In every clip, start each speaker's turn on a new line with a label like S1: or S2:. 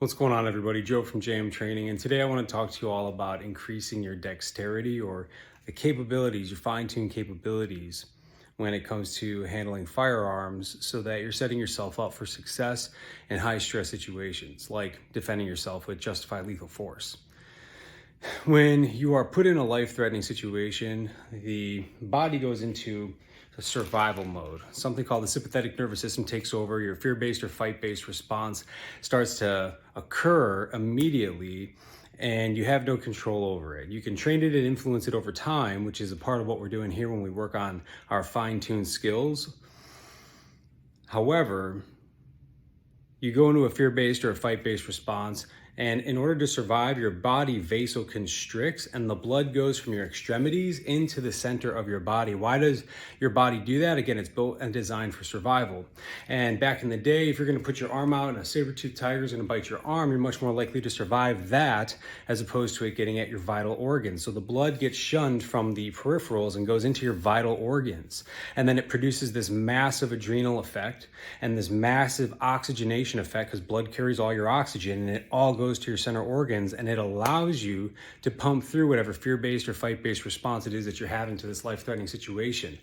S1: What's going on, everybody? Joe from JM Training, and today I want to talk to you all about increasing your dexterity, or the capabilities, your fine-tuned capabilities when it comes to handling firearms, so that you're setting yourself up for success in high-stress situations, like defending yourself with justified lethal force. When you are put in a life-threatening situation, the body goes into a survival mode. Something called the sympathetic nervous system takes over. Your fear-based or fight-based response starts to occur immediately, and you have no control over it. You can train it and influence it over time, which is a part of what we're doing here when we work on our fine-tuned skills. However, you go into a fear-based or a fight-based response, and in order to survive, your body vasoconstricts and the blood goes from your extremities into the center of your body. Why does your body do that? Again, it's built and designed for survival. And back in the day, if you're gonna put your arm out and a saber-toothed tiger is gonna bite your arm, you're much more likely to survive that as opposed to it getting at your vital organs. So the blood gets shunned from the peripherals and goes into your vital organs. And then it produces this massive adrenal effect and this massive oxygenation effect, because blood carries all your oxygen and it all goes to your center organs, and it allows you to pump through whatever fear-based or fight-based response it is that you're having to this life-threatening situation.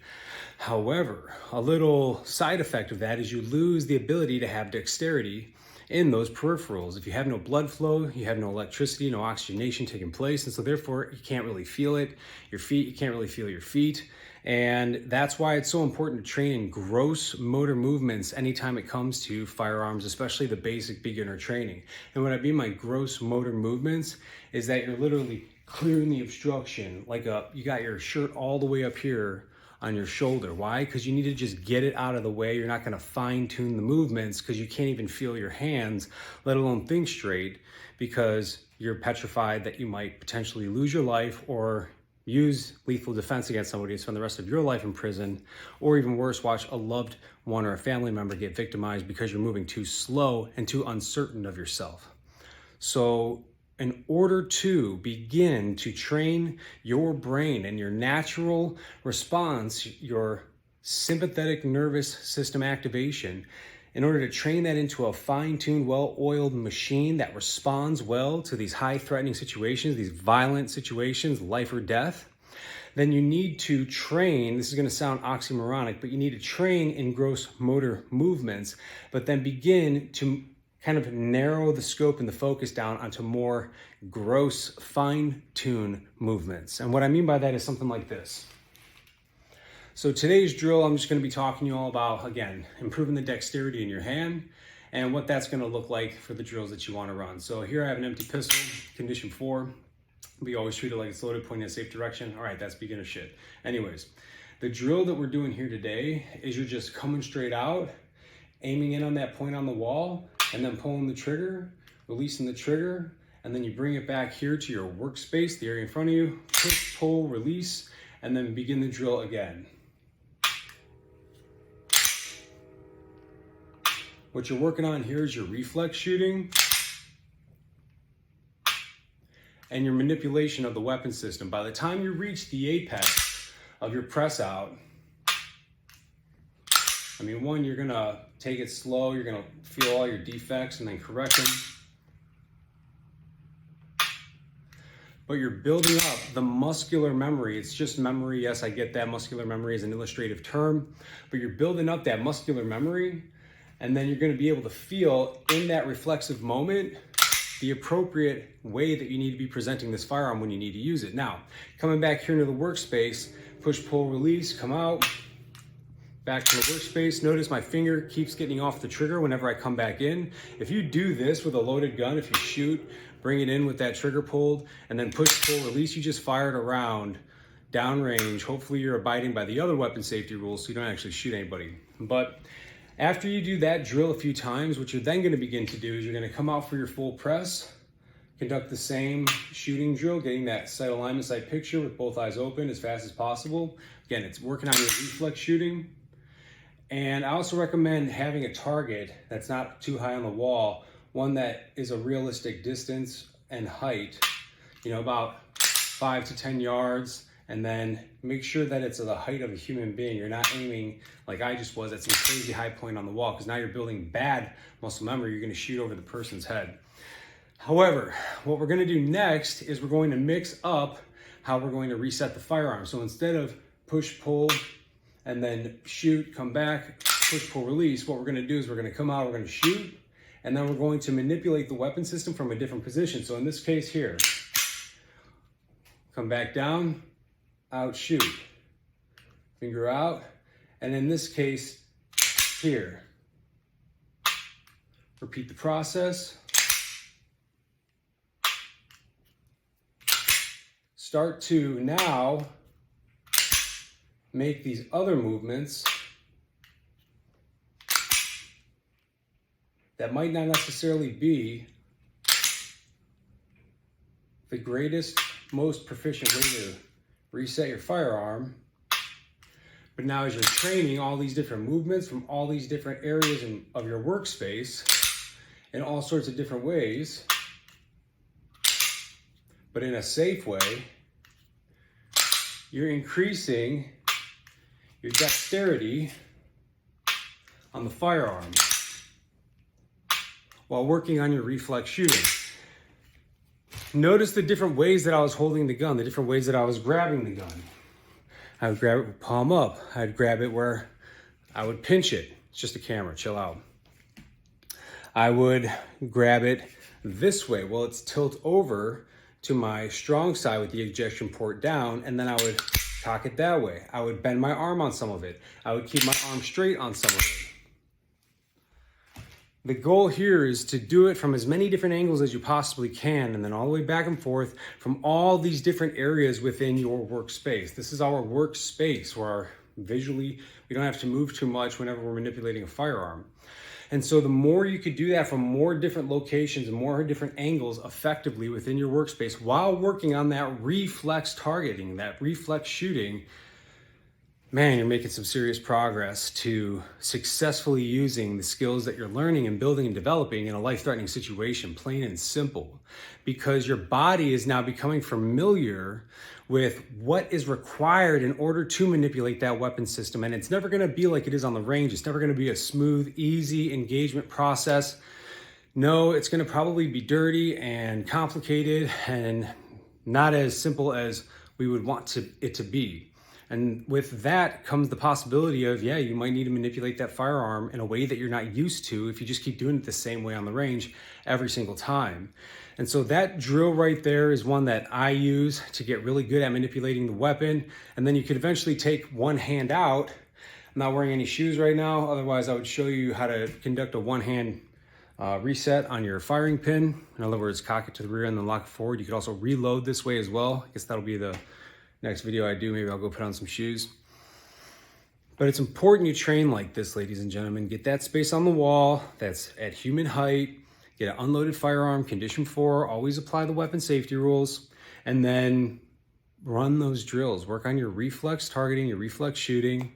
S1: However, a little side effect of that is you lose the ability to have dexterity in those peripherals. If you have no blood flow, you have no electricity, no oxygenation taking place, and so therefore you can't really feel it. Your feet, you can't really feel your feet. And that's why it's so important to train in gross motor movements anytime it comes to firearms, especially the basic beginner training. And what I mean by gross motor movements is that you're literally clearing the obstruction, like you got your shirt all the way up here on your shoulder. Why? Because you need to just get it out of the way. You're not going to fine tune the movements because you can't even feel your hands, let alone think straight, because you're petrified that you might potentially lose your life or use lethal defense against somebody and spend the rest of your life in prison, or even worse, watch a loved one or a family member get victimized because you're moving too slow and too uncertain of yourself. So in order to begin to train your brain and your natural response, your sympathetic nervous system activation, in order to train that into a fine-tuned, well-oiled machine that responds well to these high-threatening situations, these violent situations, life or death, then you need to train, this is going to sound oxymoronic, but you need to train in gross motor movements, but then begin to kind of narrow the scope and the focus down onto more gross, fine-tuned movements. And what I mean by that is something like this. So today's drill, I'm just going to be talking to you all about, again, improving the dexterity in your hand and what that's going to look like for the drills that you want to run. So here I have an empty pistol, condition 4. We always treat it like it's loaded, pointing in a safe direction. All right, that's beginner shit. Anyways, the drill that we're doing here today is you're just coming straight out, aiming in on that point on the wall, and then pulling the trigger, releasing the trigger, and then you bring it back here to your workspace, the area in front of you, push, pull, release, and then begin the drill again. What you're working on here is your reflex shooting and your manipulation of the weapon system. By the time you reach the apex of your press out, I mean, one, you're gonna take it slow, you're gonna feel all your defects and then correct them. But you're building up the muscular memory. It's just memory. Yes, I get that. Muscular memory is an illustrative term, but you're building up that muscular memory, and then you're going to be able to feel in that reflexive moment the appropriate way that you need to be presenting this firearm when you need to use it. Now, coming back here into the workspace, push, pull, release, come out, back to the workspace. Notice my finger keeps getting off the trigger whenever I come back in. If you do this with a loaded gun, if you shoot, bring it in with that trigger pulled, and then push, pull, release, you just fired around downrange. Hopefully you're abiding by the other weapon safety rules so you don't actually shoot anybody. But after you do that drill a few times, what you're then going to begin to do is you're going to come out for your full press, conduct the same shooting drill, getting that sight alignment, sight picture with both eyes open as fast as possible. Again, it's working on your reflex shooting. And I also recommend having a target that's not too high on the wall, one that is a realistic distance and height, about 5 to 10 yards, and then make sure that it's the height of a human being. You're not aiming like I just was at some crazy high point on the wall, because now you're building bad muscle memory. You're going to shoot over the person's head. However, what we're going to do next is we're going to mix up how we're going to reset the firearm. So instead of push, pull, and then shoot, come back, push, pull, release, what we're going to do is we're going to come out, we're going to shoot, and then we're going to manipulate the weapon system from a different position. So in this case here, come back down, out, shoot, finger out, and in this case here, repeat the process. Start to now make these other movements that might not necessarily be the greatest, most proficient way to reset your firearm. But now as you're training all these different movements from all these different areas of your workspace in all sorts of different ways, but in a safe way, you're increasing your dexterity on the firearm while working on your reflex shooting. Notice the different ways that I was holding the gun, the different ways that I was grabbing the gun. I would grab it with palm up. I'd grab it where I would pinch it. It's just a camera, chill out. I would grab it this way. Well, it's tilt over to my strong side with the ejection port down, and then I would cock it that way. I would bend my arm on some of it. I would keep my arm straight on some of it. The goal here is to do it from as many different angles as you possibly can, and then all the way back and forth from all these different areas within your workspace. This is our workspace where visually we don't have to move too much whenever we're manipulating a firearm. And so the more you could do that from more different locations and more different angles effectively within your workspace while working on that reflex targeting, that reflex shooting, man, you're making some serious progress to successfully using the skills that you're learning and building and developing in a life-threatening situation, plain and simple. Because your body is now becoming familiar with what is required in order to manipulate that weapon system. And it's never gonna be like it is on the range. It's never gonna be a smooth, easy engagement process. No, it's gonna probably be dirty and complicated and not as simple as we would want it to be. And with that comes the possibility of, yeah, you might need to manipulate that firearm in a way that you're not used to if you just keep doing it the same way on the range every single time. And so that drill right there is one that I use to get really good at manipulating the weapon. And then you could eventually take one hand out. I'm not wearing any shoes right now. Otherwise, I would show you how to conduct a one-hand reset on your firing pin. In other words, cock it to the rear and then lock it forward. You could also reload this way as well. I guess that'll be the next video I do. Maybe I'll go put on some shoes. But it's important you train like this, ladies and gentlemen. Get that space on the wall that's at human height. Get an unloaded firearm, condition 4, always apply the weapon safety rules, and then run those drills. Work on your reflex targeting, your reflex shooting,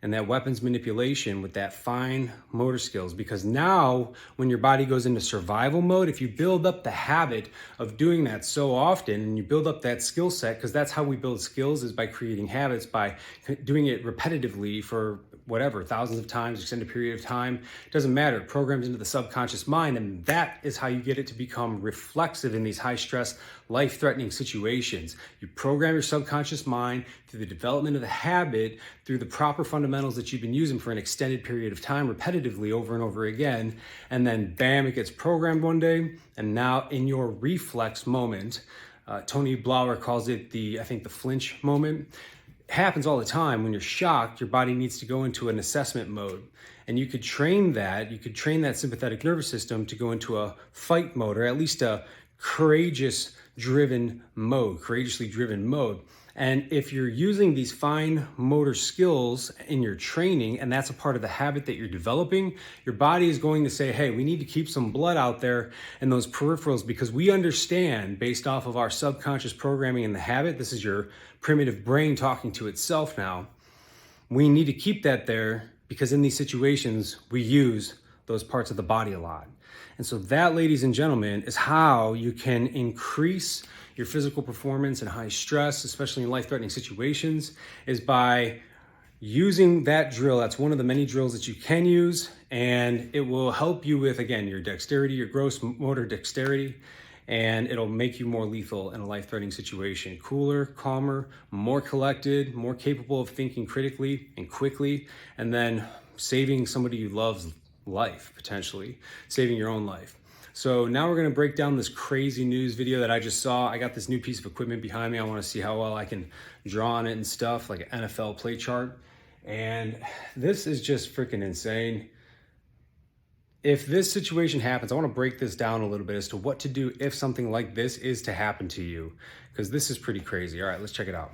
S1: and that weapons manipulation with that fine motor skills. Because now when your body goes into survival mode, if you build up the habit of doing that so often and you build up that skill set, because that's how we build skills, is by creating habits, by doing it repetitively for whatever, thousands of times, extended period of time, it doesn't matter. It programs into the subconscious mind, and that is how you get it to become reflexive in these high stress, life-threatening situations. You program your subconscious mind through the development of the habit, through the proper fundamentals that you've been using for an extended period of time, repetitively over and over again, and then bam, it gets programmed one day, and now in your reflex moment, Tony Blauer calls it the flinch moment. Happens all the time. When you're shocked, your body needs to go into an assessment mode, and you could train that sympathetic nervous system to go into a fight mode, or at least a courageously driven mode. And if you're using these fine motor skills in your training, and that's a part of the habit that you're developing, your body is going to say, hey, we need to keep some blood out there in those peripherals, because we understand, based off of our subconscious programming and the habit, this is your primitive brain talking to itself now, we need to keep that there, because in these situations, we use those parts of the body a lot. And so that, ladies and gentlemen, is how you can increase your physical performance in high stress, especially in life-threatening situations, is by using that drill, that's one of the many drills that you can use, and it will help you with, again, your dexterity, your gross motor dexterity, and it'll make you more lethal in a life-threatening situation. Cooler, calmer, more collected, more capable of thinking critically and quickly, and then saving somebody you love's life, potentially, saving your own life. So now we're gonna break down this crazy news video that I just saw. I got this new piece of equipment behind me. I wanna see how well I can draw on it and stuff, like an NFL play chart. And this is just freaking insane. If this situation happens, I want to break this down a little bit as to what to do if something like this is to happen to you, because this is pretty crazy. All right, let's check it out.